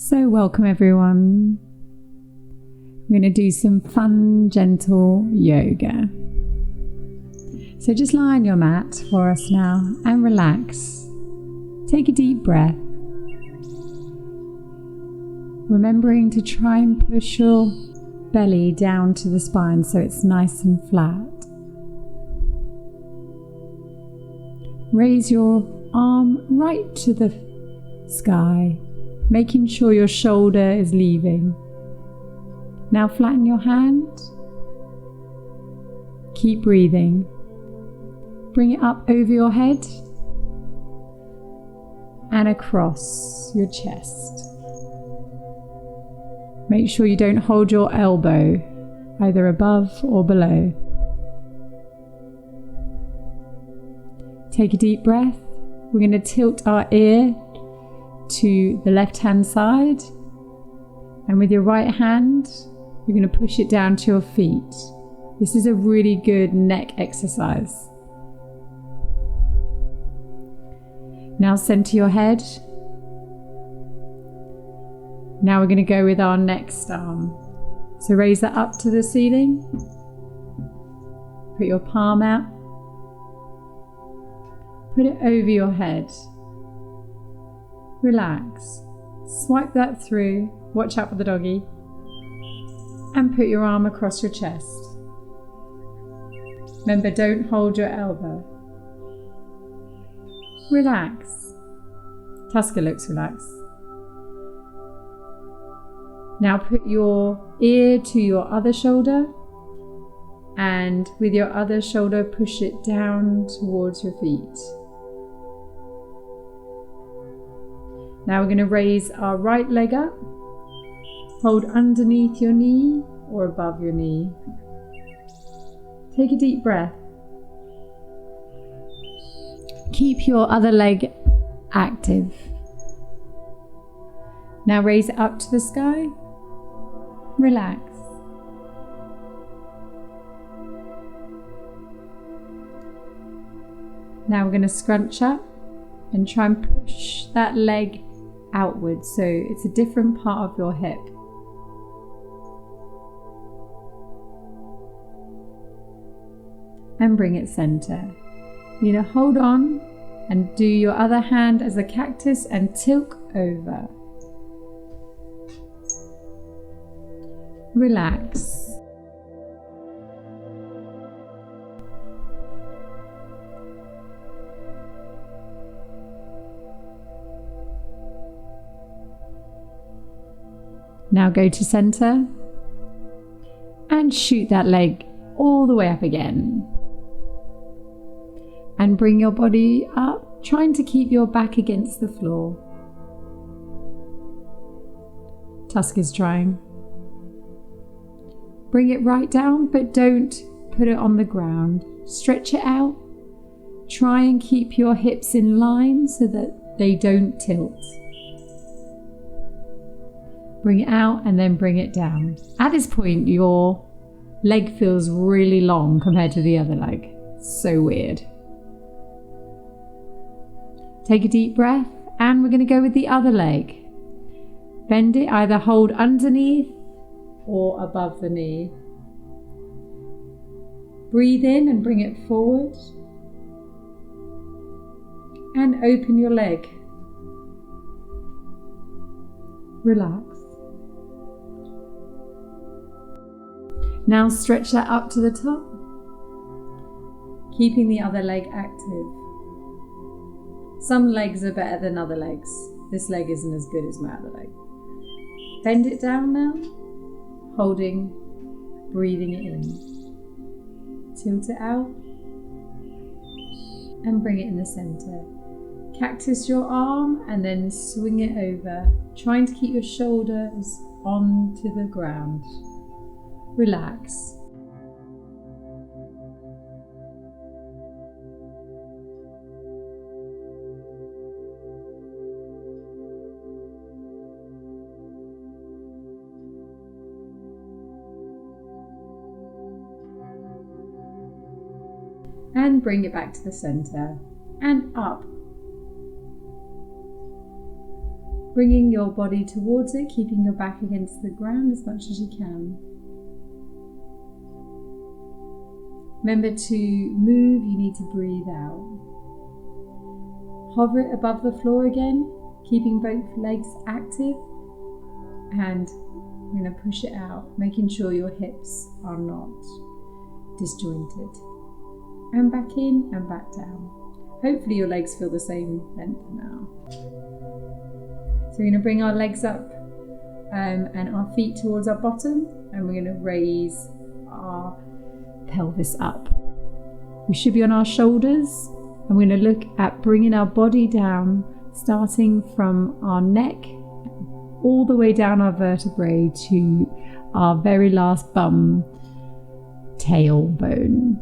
So welcome everyone. We're going to do some fun, gentle yoga. So just lie on your mat for us now and relax. Take a deep breath. Remembering to try and push your belly down to the spine so it's nice and flat. Raise your arm right to the sky, making sure your shoulder is leaving. Now flatten your hand. Keep breathing. Bring it up over your head and across your chest. Make sure you don't hold your elbow either above or below. Take a deep breath. We're going to tilt our ear to the left hand side, and with your right hand you're going to push it down to your feet. This is a really good neck exercise. Now center your head. Now we're going to go with our next arm. So raise that up to the ceiling. Put your palm out. Put it over your head. Relax. Swipe that through. Watch out for the doggy. And put your arm across your chest. Remember, don't hold your elbow. Relax. Tusker looks relaxed. Now put your ear to your other shoulder, and with your other shoulder push it down towards your feet. Now we're going to raise our right leg up. Hold underneath your knee or above your knee. Take a deep breath. Keep your other leg active. Now raise it up to the sky. Relax. Now we're going to scrunch up and try and push that leg outwards so it's a different part of your hip. And bring it center. You're going to hold on and do your other hand as a cactus and tilt over. Relax. Now go to center and shoot that leg all the way up again. And bring your body up, trying to keep your back against the floor. Tusker's trying. Bring it right down, but don't put it on the ground. Stretch it out. Try and keep your hips in line so that they don't tilt. Bring it out and then bring it down. At this point, your leg feels really long compared to the other leg. So weird. Take a deep breath, and we're going to go with the other leg. Bend it, either hold underneath or above the knee. Breathe in and bring it forward. And open your leg. Relax. Now stretch that up to the top, keeping the other leg active. Some legs are better than other legs. This leg isn't as good as my other leg. Bend it down now, holding, breathing it in. Tilt it out and bring it in the center. Cactus your arm and then swing it over, trying to keep your shoulders onto the ground. Relax. And bring it back to the center and up. Bringing your body towards it, keeping your back against the ground as much as you can. Remember to move, you need to breathe out. Hover it above the floor again, keeping both legs active, and I'm going to push it out, making sure your hips are not disjointed. And back in and back down. Hopefully your legs feel the same length now. So we're going to bring our legs up and our feet towards our bottom, and we're going to raise our pelvis up. We should be on our shoulders, and we're going to look at bringing our body down, starting from our neck all the way down our vertebrae to our very last bum tailbone.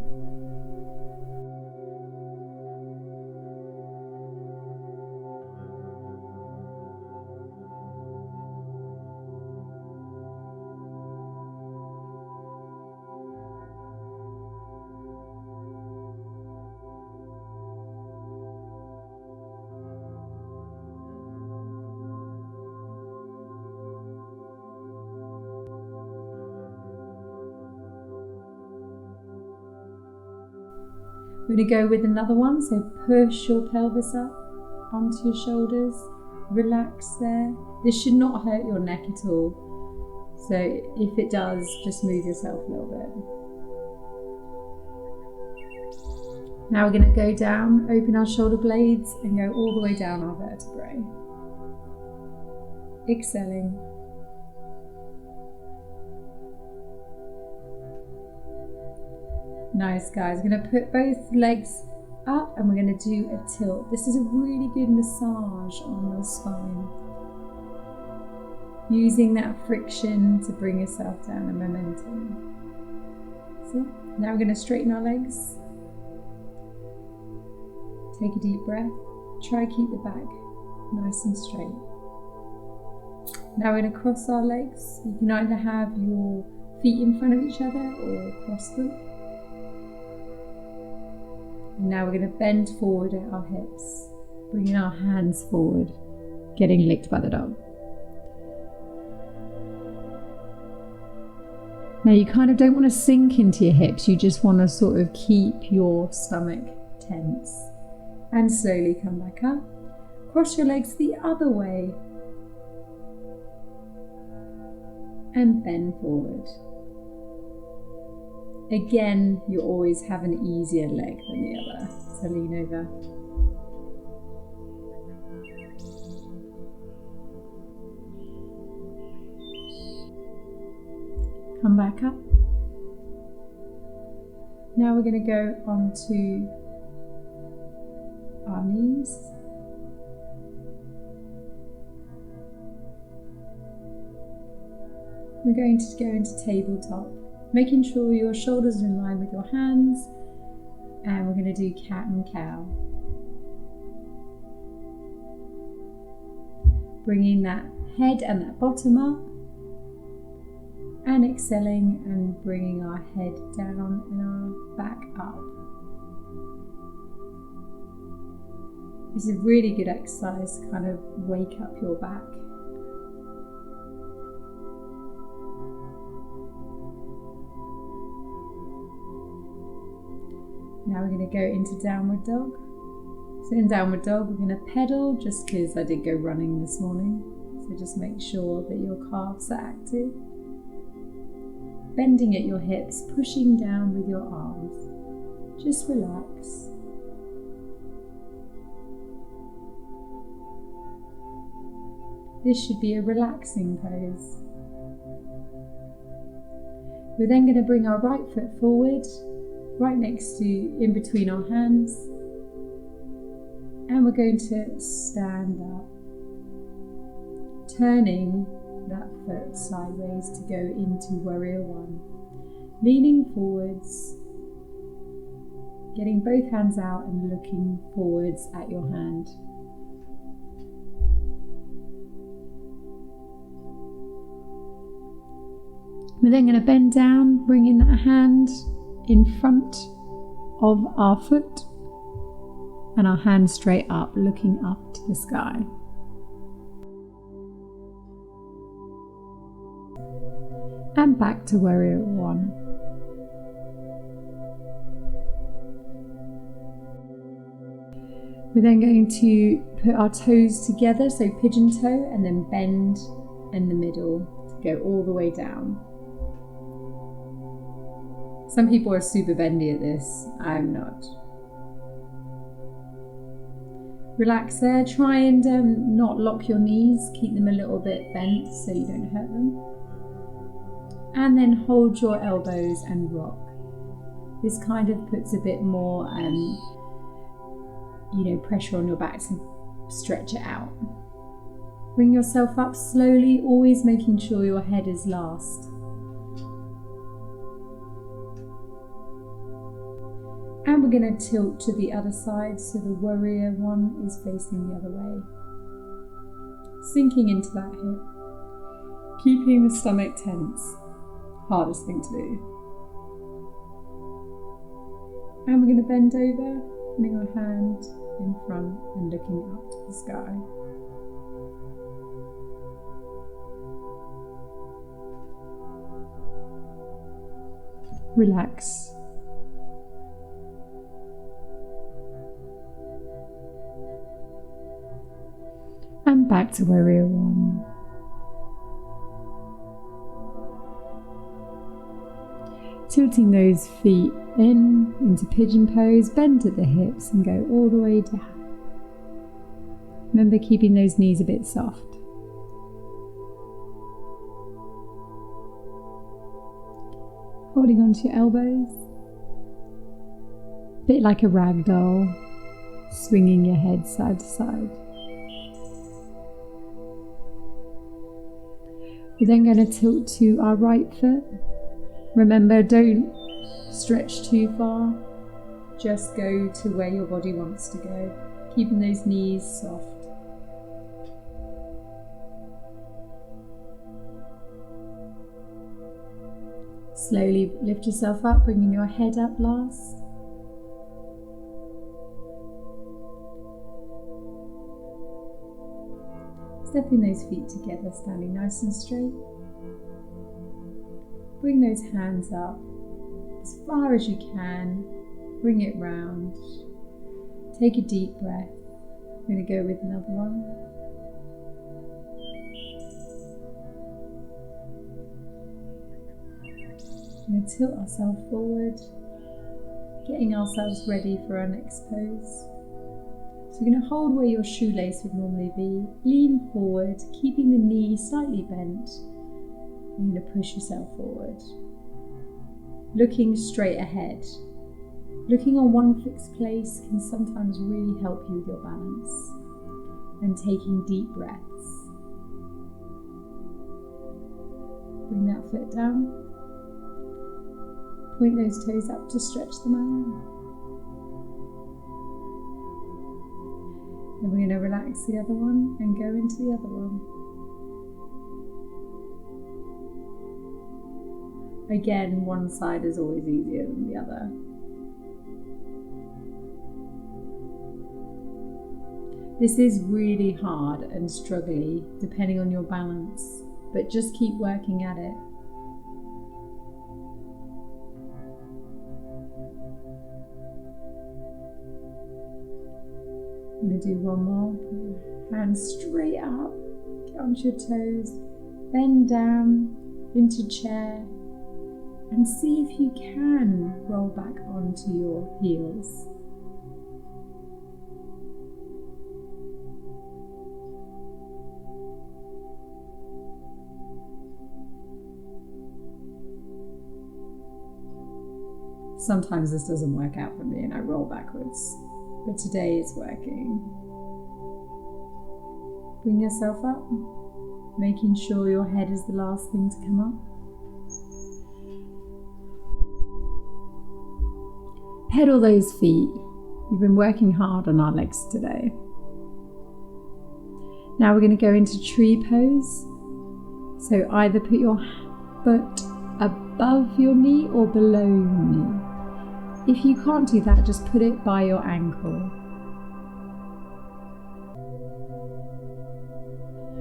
We're going to go with another one, so push your pelvis up onto your shoulders, relax there. This should not hurt your neck at all, so if it does, just move yourself a little bit. Now we're going to go down, open our shoulder blades and go all the way down our vertebrae. Exhaling. Nice, guys. We're going to put both legs up and we're going to do a tilt. This is a really good massage on your spine. Using that friction to bring yourself down, the momentum. So now we're going to straighten our legs. Take a deep breath. Try to keep the back nice and straight. Now we're going to cross our legs. You can either have your feet in front of each other or cross them. And now we're going to bend forward at our hips, bringing our hands forward, getting licked by the dog. Now you kind of don't want to sink into your hips, you just want to sort of keep your stomach tense. And slowly come back up. Cross your legs the other way. And bend forward. Again, you always have an easier leg than the other, so lean over. Come back up. Now we're going to go onto our knees. We're going to go into tabletop, making sure your shoulders are in line with your hands, and we're going to do cat and cow. Bringing that head and that bottom up, and exhaling and bringing our head down and our back up. This is a really good exercise to kind of wake up your back. Now we're going to go into downward dog. So in downward dog, we're going to pedal, just because I did go running this morning. So just make sure that your calves are active. Bending at your hips, pushing down with your arms. Just relax. This should be a relaxing pose. We're then going to bring our right foot forward, right next to, in between our hands, and we're going to stand up, turning that foot sideways to go into warrior one, leaning forwards, getting both hands out and looking forwards at your hand. We're then going to bend down, bringing that hand in front of our foot and our hand straight up, looking up to the sky. and back to warrior one. We're then going to put our toes together, so pigeon toe, and then bend in the middle to go all the way down. Some people are super bendy at this, I'm not. Relax there, try and not lock your knees, keep them a little bit bent so you don't hurt them. And then hold your elbows and rock. This kind of puts a bit more pressure on your back to stretch it out. Bring yourself up slowly, always making sure your head is last. And we're going to tilt to the other side so the warrior one is facing the other way. Sinking into that hip. Keeping the stomach tense. Hardest thing to do. And we're going to bend over, putting our hand in front and looking up to the sky. Relax. And back to warrior one. Tilting those feet into pigeon pose, bend at the hips and go all the way down. Remember keeping those knees a bit soft. Holding onto your elbows. A bit like a rag doll, swinging your head side to side. We're then going to tilt to our right foot. Remember, don't stretch too far. Just go to where your body wants to go, keeping those knees soft. Slowly lift yourself up, bringing your head up last. Stepping those feet together, standing nice and straight. Bring those hands up as far as you can. Bring it round. Take a deep breath. I'm going to go with another one. We're going to tilt ourselves forward, getting ourselves ready for our next pose. So you're going to hold where your shoelace would normally be, lean forward, keeping the knee slightly bent. You're going to push yourself forward. Looking straight ahead. Looking on one fixed place can sometimes really help you with your balance. And taking deep breaths. Bring that foot down. Point those toes up to stretch them out. Then we're going to relax the other one and go into the other one. Again, one side is always easier than the other. This is really hard and struggly depending on your balance, but just keep working at it. I'm going to do one more. Put your hands straight up, get onto your toes, bend down into chair, and see if you can roll back onto your heels. Sometimes this doesn't work out for me and I roll backwards, but today it's working. Bring yourself up, making sure your head is the last thing to come up. Pedal those feet. We've been working hard on our legs today. Now we're going to go into tree pose. So either put your foot above your knee or below your knee. If you can't do that, just put it by your ankle.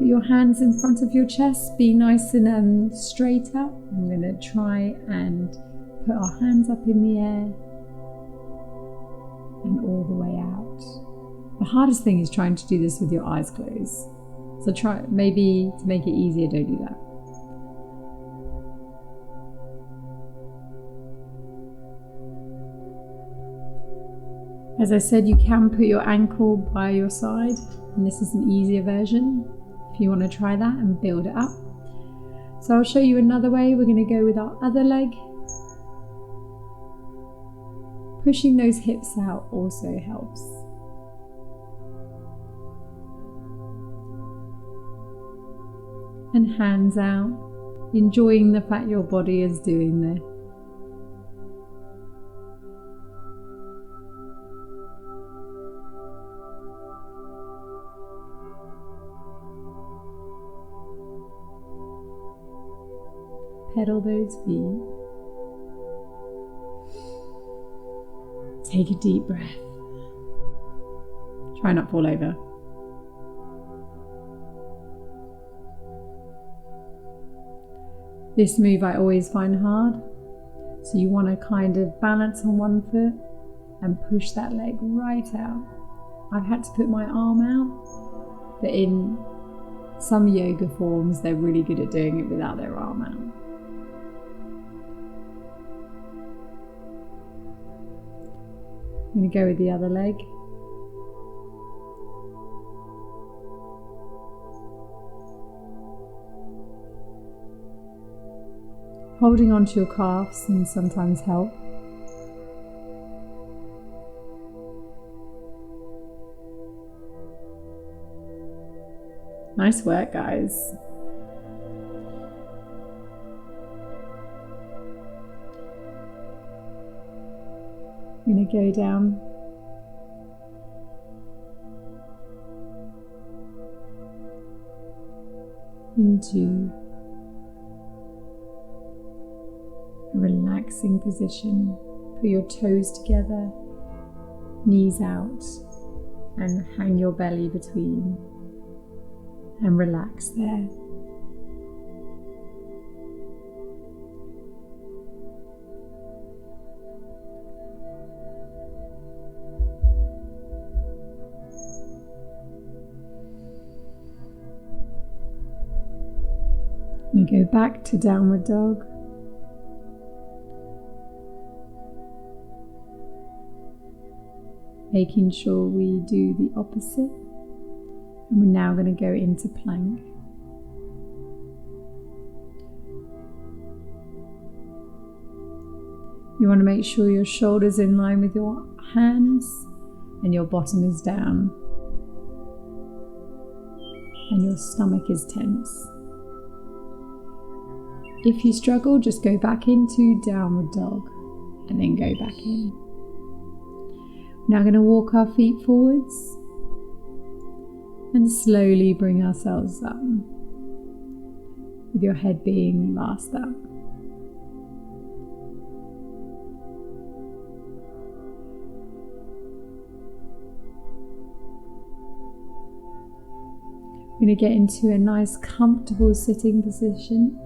Put your hands in front of your chest, be nice and straight up. I'm going to try and put our hands up in the air and all the way out. The hardest thing is trying to do this with your eyes closed. So try, maybe to make it easier, don't do that. As I said, you can put your ankle by your side, and this is an easier version if you want to try that and build it up. So I'll show you another way. We're going to go with our other leg. Pushing those hips out also helps. And hands out, enjoying the fact your body is doing this. Pedal those feet. Take a deep breath. Try not to fall over. This move I always find hard. So you want to kind of balance on one foot and push that leg right out. I've had to put my arm out, but in some yoga forms they're really good at doing it without their arm out. I'm going to go with the other leg. Holding onto your calves can sometimes help. Nice work, guys. I'm going to go down into a relaxing position. Put your toes together, knees out, and hang your belly between and relax there. And go back to downward dog. Making sure we do the opposite. And we're now going to go into plank. You want to make sure your shoulders are in line with your hands and your bottom is down. And your stomach is tense. If you struggle, just go back into downward dog and then go back in. We're now going to walk our feet forwards and slowly bring ourselves up, with your head being last up. We're going to get into a nice comfortable sitting position.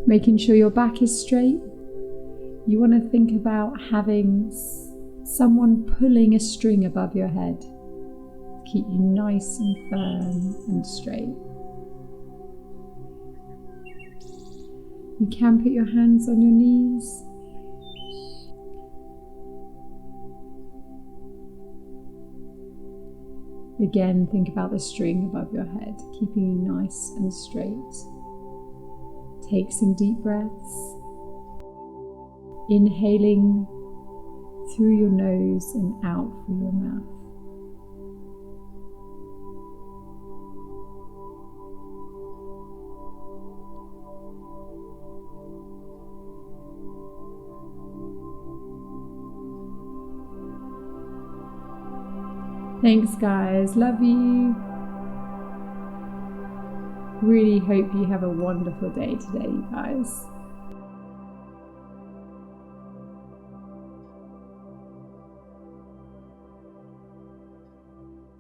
Making sure your back is straight. You want to think about having someone pulling a string above your head. Keep you nice and firm and straight. You can put your hands on your knees. Again, think about the string above your head, keeping you nice and straight. Take some deep breaths, inhaling through your nose and out through your mouth. Thanks, guys. Love you. Really hope you have a wonderful day today, you guys.